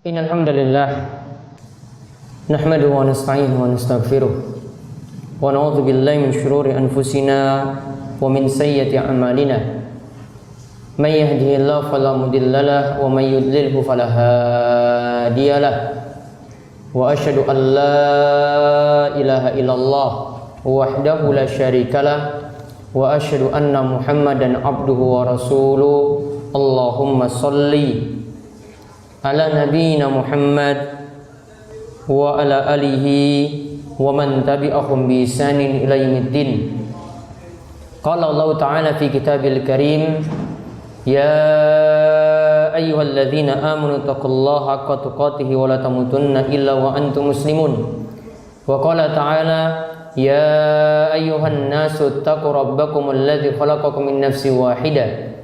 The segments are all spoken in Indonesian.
Innal hamdalillah nahmaduhu wa nasta'inuhu wa nastaghfiruh wa na'udzu billahi min shururi anfusina wa min sayyiati a'malina. May yahdihillahu fala mudilla lahu wa may yudlilhu fala hadiya lahu. Wa asyhadu an la ilaha illallah wahdahu la syarika lahu wa asyhadu anna Muhammadan abduhu wa rasuluh. Allahumma shalli ala nabiyyina Muhammad wa ala alihi wa man tabi'ahum bi ihsanin ila yaumiddin. Qala Allah Ta'ala fi kitabil karim, ya ayyuhalladzina amanu taqullaha haqqa tuqatih wa la tamutunna illa wa antum muslimun. Wa qala ta'ala, ya ayyuhan nasu taqu rabbakum alladzi khalaqakum min nafsin wahidah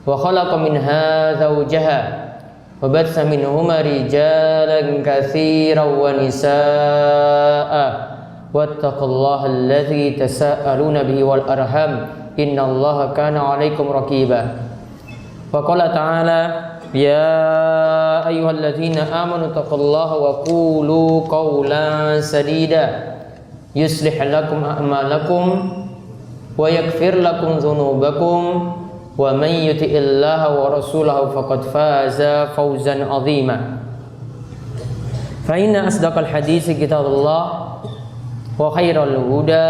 wa khalaqa minha zawjaha wa batsa minhuma rijalan katsiran wa nisaa'a wattaqullaha alladzi tasaaluna bihi wal arham innallaha kana 'alaikum raqiba. Wa qala ta'ala, ya ayyuhalladzina amanu taqullaha wa qulu qawlan sadida yuslih lakum a'malakum wa yaghfir lakum dzunubakum wa may yuti'illaha wa rasulahu faqad faza fawzan 'azima. Fa inna asdaqal haditsi kitabullah wa khairal huda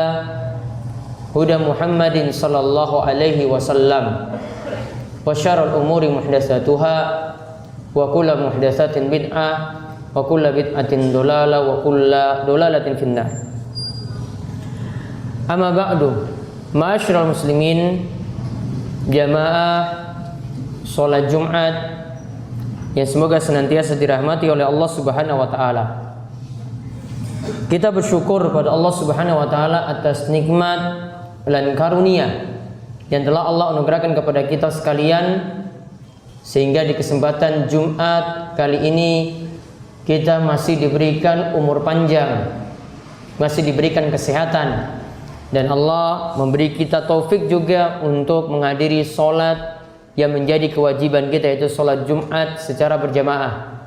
huda Muhammadin sallallahu alaihi wasallam wa syarrul umuri muhdatsatuha wa kullu muhdatsatin bid'ah wa kullu bid'atin dhalalah wa kullu dhalalatin finnar. Amma ba'du, ma'asyiral muslimin, jamaah salat Jumat yang semoga senantiasa dirahmati oleh Allah Subhanahu wa taala. Kita bersyukur pada Allah Subhanahu wa taala atas nikmat dan karunia yang telah Allah anugerahkan kepada kita sekalian, sehingga di kesempatan Jumat kali ini kita masih diberikan umur panjang, masih diberikan kesehatan, dan Allah memberi kita taufik juga untuk menghadiri sholat yang menjadi kewajiban kita, yaitu sholat Jumat secara berjamaah.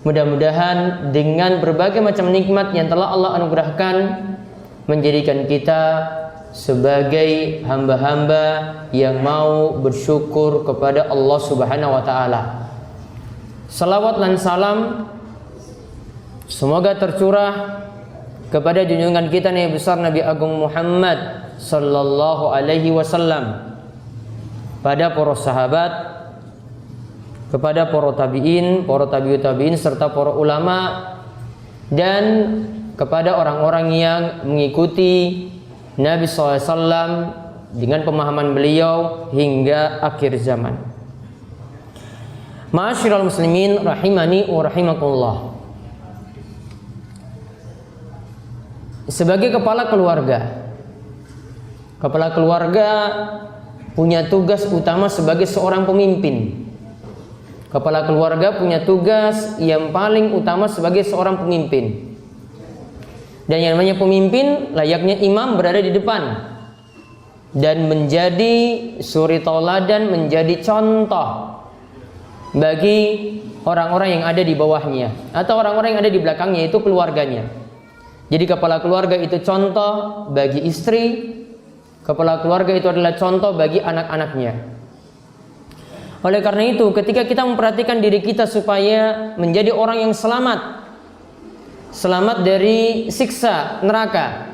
Mudah-mudahan dengan berbagai macam nikmat yang telah Allah anugerahkan, menjadikan kita sebagai hamba-hamba yang mau bersyukur kepada Allah Subhanahu wa taala. Salawat dan salam semoga tercurah kepada junjungan kita Nabi besar Nabi Agung Muhammad sallallahu alaihi wasallam, pada para sahabat, kepada para tabi'in, para tabi'ut tabi'in, serta para ulama, dan kepada orang-orang yang mengikuti Nabi SAW dengan pemahaman beliau hingga akhir zaman. Ma'asyiral muslimin rahimani wa rahimakumullah. Sebagai kepala keluarga punya tugas utama sebagai seorang pemimpin. Kepala keluarga punya tugas yang paling utama sebagai seorang pemimpin. Dan yang namanya pemimpin layaknya imam berada di depan dan menjadi suri tauladan, menjadi contoh bagi orang-orang yang ada di bawahnya atau orang-orang yang ada di belakangnya, itu keluarganya. Jadi kepala keluarga itu contoh bagi istri, kepala keluarga itu adalah contoh bagi anak-anaknya. Oleh karena itu, ketika kita memperhatikan diri kita supaya menjadi orang yang selamat dari siksa neraka,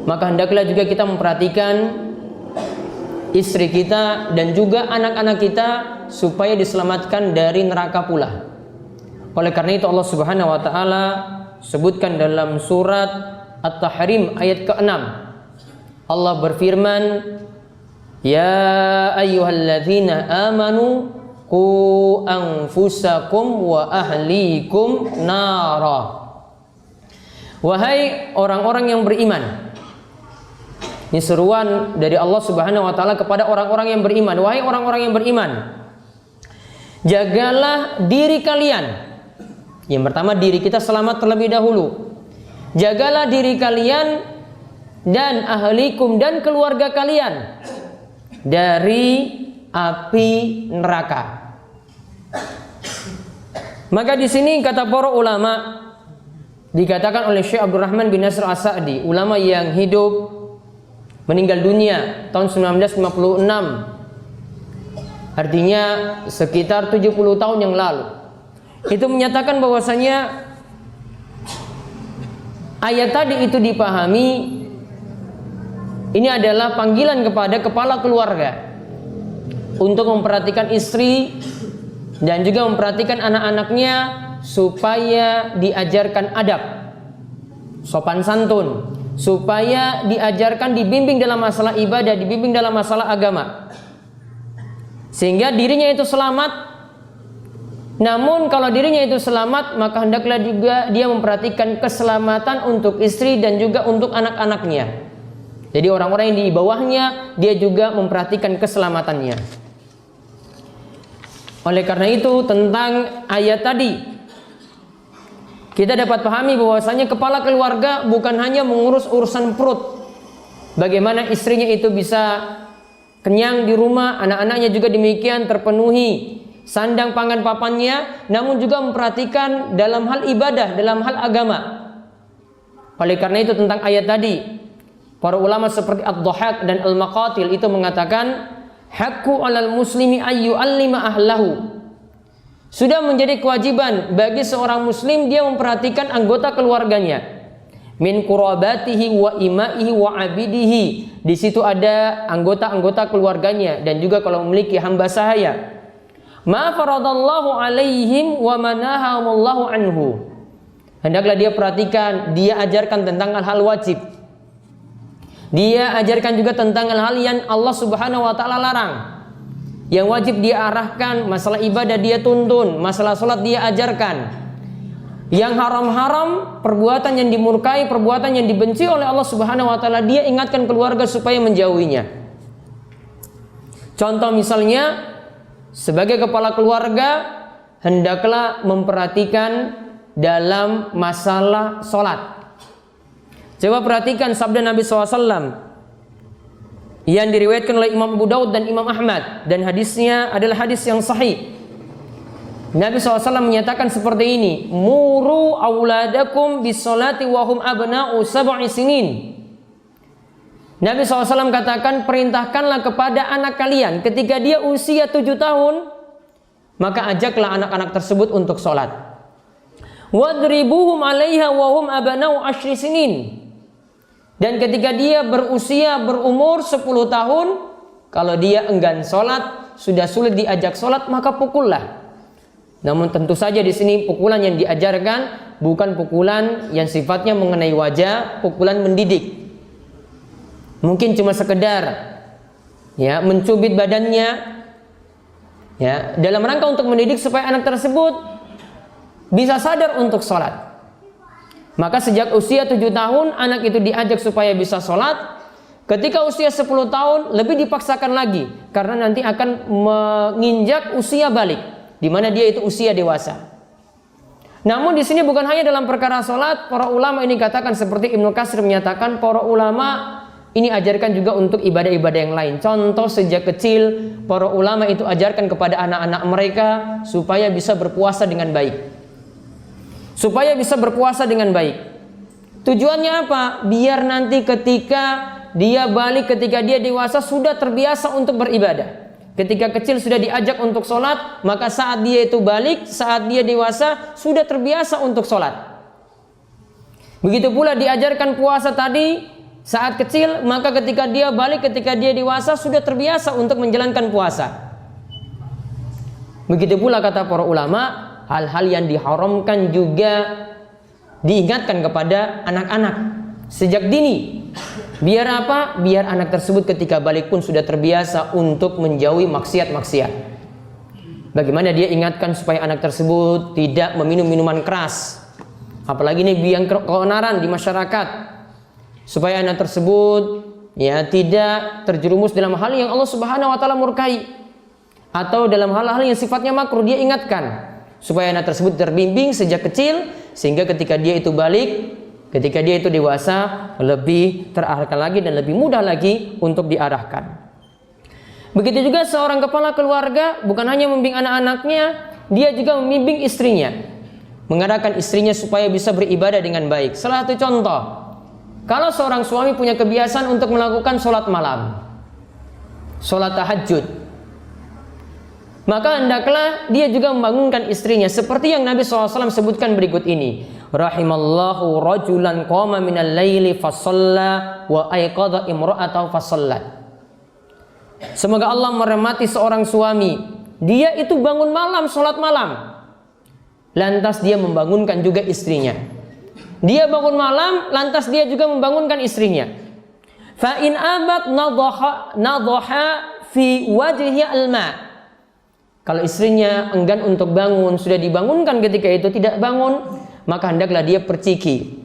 maka hendaklah juga kita memperhatikan istri kita dan juga anak-anak kita supaya diselamatkan dari neraka pula. Oleh karena itu Allah Subhanahu wa taala sebutkan dalam surat At-Tahrim ayat ke-6. Allah berfirman, ya ayyuhalladzina amanu qu anfusakum wa ahlikum nara. Wahai orang-orang yang beriman. Ini seruan dari Allah Subhanahu wa taala kepada orang-orang yang beriman. Wahai orang-orang yang beriman, jagalah diri kalian. Yang pertama, diri kita selamat terlebih dahulu. Jagalah diri kalian dan ahlikum dan keluarga kalian dari api neraka. Maka di sini kata para ulama, dikatakan oleh Syekh Abdurrahman bin Nasr As-Sa'di, ulama yang hidup meninggal dunia tahun 1956, artinya sekitar 70 tahun yang lalu, itu menyatakan bahwasanya ayat tadi itu dipahami ini adalah panggilan kepada kepala keluarga untuk memperhatikan istri dan juga memperhatikan anak-anaknya supaya diajarkan adab, sopan santun, supaya diajarkan, dibimbing dalam masalah ibadah, dibimbing dalam masalah agama, sehingga dirinya itu selamat. Namun kalau dirinya itu selamat, maka hendaklah juga dia memperhatikan keselamatan untuk istri dan juga untuk anak-anaknya. Jadi orang-orang yang di bawahnya dia juga memperhatikan keselamatannya. Oleh karena itu tentang ayat tadi kita dapat pahami bahwasanya kepala keluarga bukan hanya mengurus urusan perut, bagaimana istrinya itu bisa kenyang di rumah, anak-anaknya juga demikian terpenuhi sandang pangan papannya, namun juga memperhatikan dalam hal ibadah, dalam hal agama. Oleh karena itu tentang ayat tadi, para ulama seperti Ad-Dhahhak dan Al-Maqatil itu mengatakan haqqu 'alal muslimi ayyu 'allima ahlahu. Sudah menjadi kewajiban bagi seorang muslim dia memperhatikan anggota keluarganya. Min qurabatihi wa imaihi wa abidihi. Di situ ada anggota-anggota keluarganya dan juga kalau memiliki hamba sahaya. Ma faradallahu alaihim wa manahamullahu anhu. Hendaklah dia perhatikan, dia ajarkan tentang hal-hal wajib. Dia ajarkan juga tentang hal-hal yang Allah Subhanahu wa taala larang. Yang wajib dia arahkan, masalah ibadah dia tuntun, masalah sholat dia ajarkan. Yang haram-haram, perbuatan yang dimurkai, perbuatan yang dibenci oleh Allah Subhanahu wa taala, dia ingatkan keluarga supaya menjauhinya. Contoh misalnya, sebagai kepala keluarga hendaklah memperhatikan dalam masalah sholat. Coba perhatikan sabda Nabi SAW yang diriwayatkan oleh Imam Abu Daud dan Imam Ahmad, dan hadisnya adalah hadis yang sahih. Nabi SAW menyatakan seperti ini, muru auladakum bisolati wahum abna'u sab'i sinin. Nabi SAW katakan, perintahkanlah kepada anak kalian ketika dia usia 7 tahun, maka ajaklah anak-anak tersebut untuk sholat. Wadribuhum alaiha wahum abna'u 10 sinin. Dan ketika dia berumur 10 tahun, kalau dia enggan sholat, sudah sulit diajak sholat, maka pukullah. Namun tentu saja di sini pukulan yang diajarkan bukan pukulan yang sifatnya mengenai wajah, pukulan mendidik. Mungkin cuma sekedar ya mencubit badannya, ya dalam rangka untuk mendidik supaya anak tersebut bisa sadar untuk sholat. Maka sejak usia 7 tahun anak itu diajak supaya bisa sholat. Ketika usia 10 tahun lebih dipaksakan lagi, karena nanti akan menginjak usia balik, di mana dia itu usia dewasa. Namun di sini bukan hanya dalam perkara sholat, para ulama ini katakan seperti Ibnu Katsir menyatakan, para ulama ini ajarkan juga untuk ibadah-ibadah yang lain. Contoh sejak kecil para ulama itu ajarkan kepada anak-anak mereka supaya bisa berpuasa dengan baik. Supaya bisa berpuasa dengan baik. Tujuannya apa? Biar nanti ketika dia balik, ketika dia dewasa sudah terbiasa untuk beribadah. Ketika kecil sudah diajak untuk sholat, maka saat dia itu balik, saat dia dewasa sudah terbiasa untuk sholat. Begitu pula diajarkan puasa tadi saat kecil, maka ketika dia balik, ketika dia dewasa sudah terbiasa untuk menjalankan puasa. Begitu pula kata para ulama, hal-hal yang diharamkan juga diingatkan kepada anak-anak sejak dini. Biar apa? Biar anak tersebut ketika balik pun sudah terbiasa untuk menjauhi maksiat-maksiat. Bagaimana dia ingatkan supaya anak tersebut tidak meminum minuman keras, apalagi ini biang keonaran di masyarakat, supaya anak tersebut ya tidak terjerumus dalam hal yang Allah Subhanahu wa taala murkai, atau dalam hal-hal yang sifatnya makruh. Dia ingatkan supaya anak tersebut terbimbing sejak kecil, sehingga ketika dia itu balik, Ketika dia itu dewasa, lebih terarahkan lagi dan lebih mudah lagi untuk diarahkan. Begitu juga seorang kepala keluarga bukan hanya membimbing anak-anaknya, dia juga membimbing istrinya, mengarahkan istrinya supaya bisa beribadah dengan baik. Salah satu contoh, kalau seorang suami punya kebiasaan untuk melakukan sholat malam, sholat tahajud, maka hendaklah dia juga membangunkan istrinya seperti yang Nabi SAW sebutkan berikut ini. Rahimallahu rajulan qama minal laili fasalla wa aiqadha imra'atahu fasallat. Semoga Allah merahmati seorang suami, dia itu bangun malam, sholat malam, lantas dia membangunkan juga istrinya. Dia bangun malam, lantas dia juga membangunkan istrinya. Fa in abat nadhaha fi wajhi alma. Kalau istrinya enggan untuk bangun, sudah dibangunkan ketika itu tidak bangun, maka hendaklah dia perciki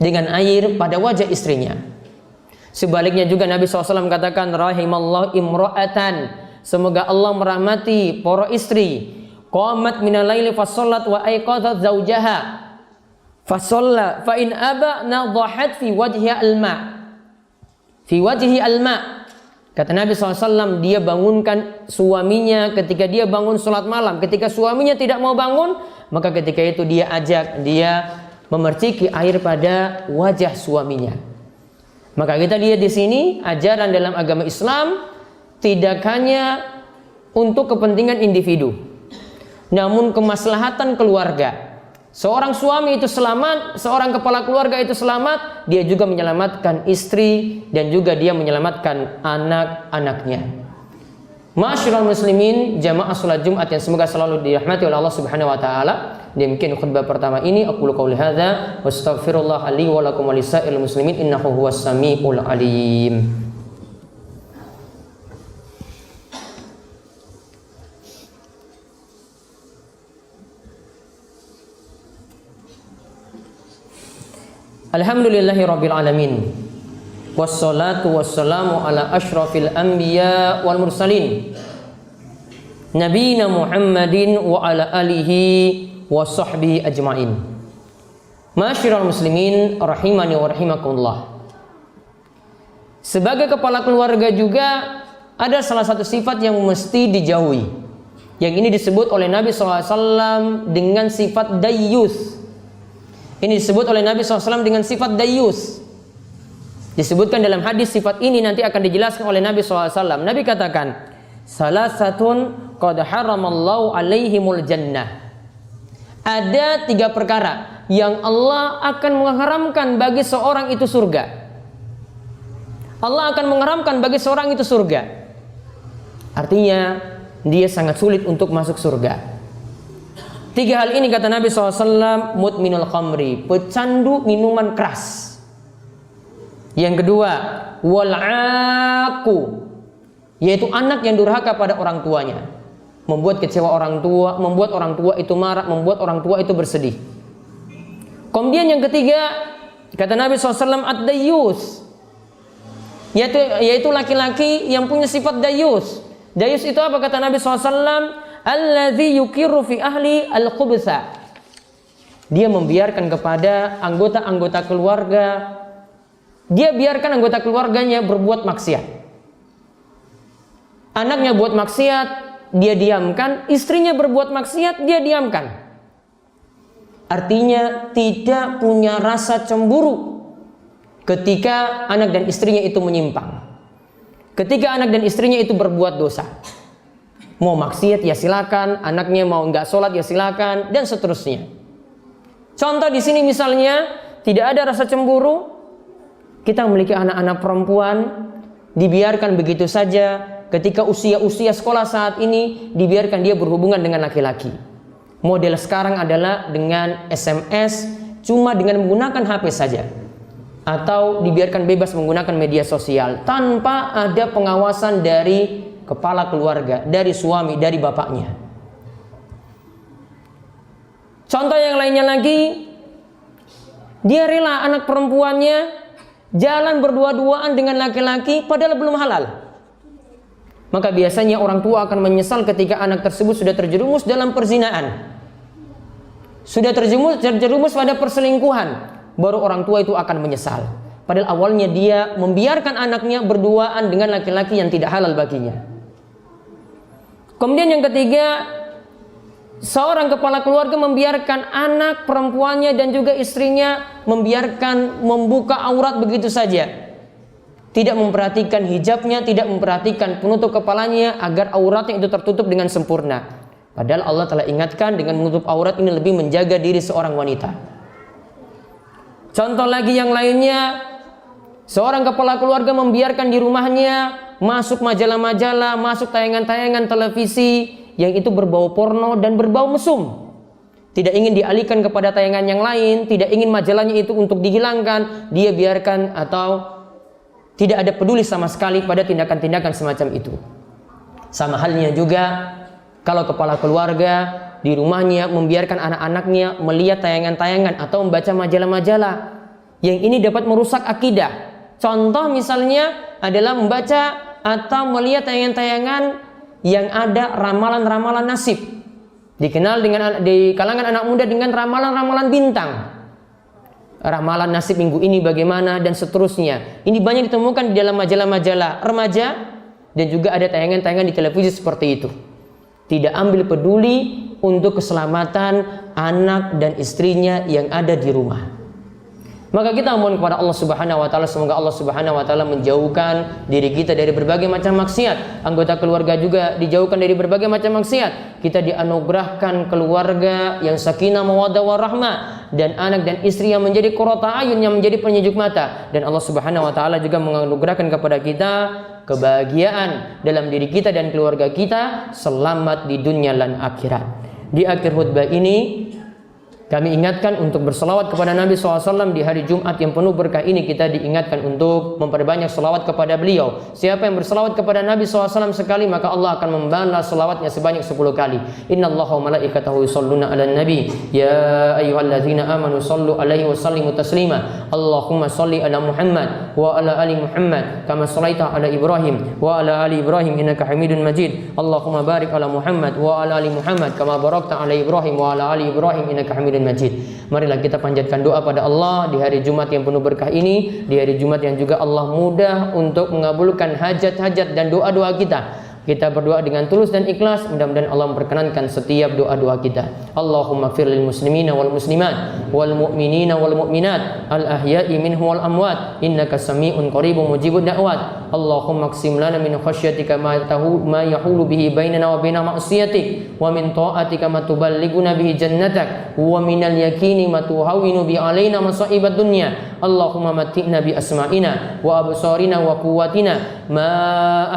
dengan air pada wajah istrinya. Sebaliknya juga Nabi SAW katakan, rahimallahu imra'atan, semoga Allah merahmati para istri, qamat minal laili fasallat wa aiqadhat zaujaha fasalla fa in aba nadhahat fi wajhi alma. Fi wajhi alma. Kata Nabi SAW, dia bangunkan suaminya ketika dia bangun sholat malam. Ketika suaminya tidak mau bangun, maka ketika itu dia ajak, dia memerciki air pada wajah suaminya. Maka kita lihat di sini ajaran dalam agama Islam tidak hanya untuk kepentingan individu, namun kemaslahatan keluarga. Seorang suami itu selamat, seorang kepala keluarga itu selamat, dia juga menyelamatkan istri dan juga dia menyelamatkan anak-anaknya. Ma'asyiral muslimin, jamaah salat Jumat yang semoga selalu dirahmati oleh Allah Subhanahu wa taala. Demikian khutbah pertama ini, aqulu qouli hadza wa astaghfirullah li wa lakum wa lisairil muslimin innahu huwas samiul alim. Alhamdulillahi rabbil alamin. Wassalatu wassalamu ala asyrafil anbiya wal mursalin, nabiyina Muhammadin wa ala alihi wa sahbihi ajma'in. Ma'asyiral muslimin rahimani wa rahimakumullah. Sebagai kepala keluarga juga ada salah satu sifat yang mesti dijauhi. Yang ini disebut oleh Nabi SAW dengan sifat dayyus. Ini disebut oleh Nabi SAW dengan sifat dayyus. Disebutkan dalam hadis sifat ini nanti akan dijelaskan oleh Nabi SAW. Nabi katakan, salasatun qad haramallahu alaihimul jannah. Ada 3 perkara yang Allah akan mengharamkan bagi seorang itu surga. Allah akan mengharamkan bagi seorang itu surga. Artinya dia sangat sulit untuk masuk surga. 3 hal ini kata Nabi SAW, mudminul khamri, pecandu minuman keras. Yang kedua, wal'aku, yaitu anak yang durhaka pada orang tuanya, membuat kecewa orang tua, membuat orang tua itu marah, membuat orang tua itu bersedih. Kemudian yang ketiga, kata Nabi SAW, ad-dayyus, yaitu laki-laki yang punya sifat dayyus. Dayyus itu apa kata Nabi SAW? Alladzi yukiru fi ahli al-khubtha. Dia membiarkan kepada anggota-anggota keluarga, dia biarkan anggota keluarganya berbuat maksiat. Anaknya buat maksiat, dia diamkan. Istrinya berbuat maksiat, dia diamkan. Artinya tidak punya rasa cemburu ketika anak dan istrinya itu menyimpang, ketika anak dan istrinya itu berbuat dosa. Mau maksiat ya silakan, anaknya mau nggak sholat ya silakan, dan seterusnya. Contoh di sini misalnya tidak ada rasa cemburu. Kita memiliki anak-anak perempuan, dibiarkan begitu saja. Ketika usia sekolah saat ini, dibiarkan dia berhubungan dengan laki-laki. Model sekarang adalah dengan SMS, cuma dengan menggunakan HP saja, atau dibiarkan bebas menggunakan media sosial tanpa ada pengawasan dari kepala keluarga, dari suami, dari bapaknya. Contoh yang lainnya lagi, dia rela anak perempuannya jalan berdua-duaan dengan laki-laki padahal belum halal. Maka biasanya orang tua akan menyesal ketika anak tersebut sudah terjerumus dalam perzinaan, sudah terjerumus pada perselingkuhan. baru orang tua itu akan menyesal. Padahal awalnya dia membiarkan anaknya berduaan dengan laki-laki yang tidak halal baginya. Kemudian yang ketiga, seorang kepala keluarga membiarkan anak perempuannya dan juga istrinya membuka aurat begitu saja. Tidak memperhatikan hijabnya, tidak memperhatikan penutup kepalanya agar auratnya itu tertutup dengan sempurna. Padahal Allah telah ingatkan dengan menutup aurat ini lebih menjaga diri seorang wanita. Contoh lagi yang lainnya, seorang kepala keluarga membiarkan di rumahnya masuk majalah-majalah, masuk tayangan-tayangan televisi yang itu berbau porno dan berbau mesum. Tidak ingin dialihkan kepada tayangan yang lain, tidak ingin majalahnya itu untuk dihilangkan, dia biarkan atau tidak ada peduli sama sekali pada tindakan-tindakan semacam itu. Sama halnya juga kalau kepala keluarga di rumahnya membiarkan anak-anaknya melihat tayangan-tayangan atau membaca majalah-majalah yang ini dapat merusak akidah. Contoh misalnya adalah membaca atau melihat tayangan-tayangan yang ada ramalan-ramalan nasib. Dikenal di kalangan anak muda dengan ramalan-ramalan bintang. Ramalan nasib minggu ini bagaimana dan seterusnya. Ini banyak ditemukan di dalam majalah-majalah remaja dan juga ada tayangan-tayangan di televisi seperti itu. Tidak ambil peduli untuk keselamatan anak dan istrinya yang ada di rumah. Maka kita mohon kepada Allah Subhanahu wa taala, semoga Allah Subhanahu wa taala menjauhkan diri kita dari berbagai macam maksiat, anggota keluarga juga dijauhkan dari berbagai macam maksiat. Kita dianugerahkan keluarga yang sakinah mawaddah warahmah dan anak dan istri yang menjadi qurrata ayun, yang menjadi penyejuk mata, dan Allah Subhanahu wa taala juga menganugerahkan kepada kita kebahagiaan dalam diri kita dan keluarga kita, selamat di dunia dan akhirat. Di akhir khutbah ini kami ingatkan untuk berselawat kepada Nabi SAW. Di hari Jumat yang penuh berkah ini kita diingatkan untuk memperbanyak selawat kepada beliau. Siapa yang berselawat kepada Nabi SAW sekali, maka Allah akan membalas selawatnya sebanyak 10 kali. Innallaha wa malaikatahu yusholluna 'alan nabi ya ayyuhalladzina amanu shollu 'alaihi wa sallimu taslima. Allahumma sholli ala Muhammad wa ala ali Muhammad kama shallaita ala Ibrahim wa ala ali Ibrahim innaka Hamidun Majid. Allahumma barik ala Muhammad wa ala ali Muhammad kama barakta ala Ibrahim wa ala ali Ibrahim innaka Hamidun Majid. Marilah kita panjatkan doa pada Allah di hari Jumat yang penuh berkah ini, di hari Jumat yang juga Allah mudah untuk mengabulkan hajat-hajat dan doa-doa kita. Kita berdoa dengan tulus dan ikhlas, mudah-mudahan Allah memperkenankan setiap doa-doa kita. Allahumma ighfir lil muslimina wal muslimat wal mu'minina wal mu'minat al ahya'i minhum wal amwat innaka sami'un qaribun mujibud da'wat. Allahumma qsim lana min khasyyatika ma yahulu bihi bainana wa baina ma'siyatik wa min ta'atika ma tuballighuna bihi jannatak wa minal yaqini ma tuhawwinu bi alaina masa'ibad dunya. Allahumma matti'na bi asma'ina wa absarina wa quwwatina ma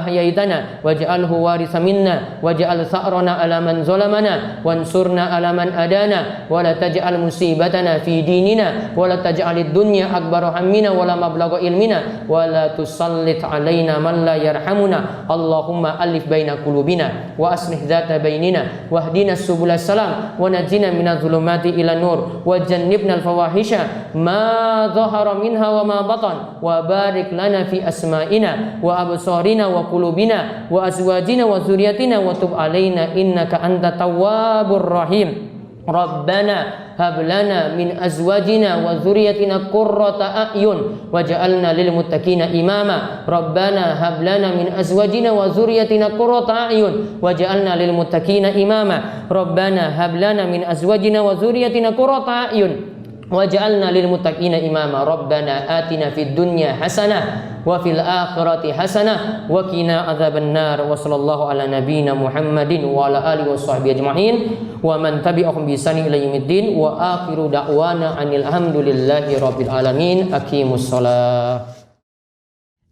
ahyaitana waj'alhu waritha minna waj'al tha'rana ala man zalamana wansurna ala man adana wa la taj'al musibatana fi dinina wa la taj'alid dunya akbar hammina wa la mablagha ilmina wa la tusallit alaina man la yarhamuna. Allahumma alif baina qulubina wa aslih dhata bainina wahdina subulas salam wa najina minadh dhulumati ila nur wa jannibna al fawahisha ma dhahara minha wa ma batan wa barik lana fi asma'ina wa absarina wa qulubina wa azwajina wa dzurriyyatina wa tub alaina innaka anta tawwabur rahim. Rabbana hab lana min azwajina wa dzurriyyatina qurrata a'yun waj'alna lil muttaqina imama. Rabbana hab lana min azwajina wa dzurriyyatina qurrata a'yun waj'alna lil muttaqina imama. Rabbana hab lana min azwajina wa dzurriyyatina qurrata a'yun waj'alna lil muttaqina imama. Rabbana atina fid dunya hasanah wa fil akhirati hasanah wa qina adzabannar. Wa sallallahu ala nabiyyina Muhammadin wa ala alihi washabbihi ajma'in wa man tabi'ahum bi ihsan ila yaumiddin wa akhiru da'wana anil hamdulillahi rabbil alamin. Aqimus shalah.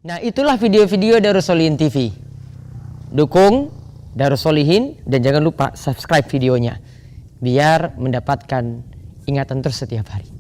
Nah, itulah video-video Darus Sholihin TV. Dukung Darus Sholihin dan jangan lupa subscribe videonya biar mendapatkan ingatan terus setiap hari.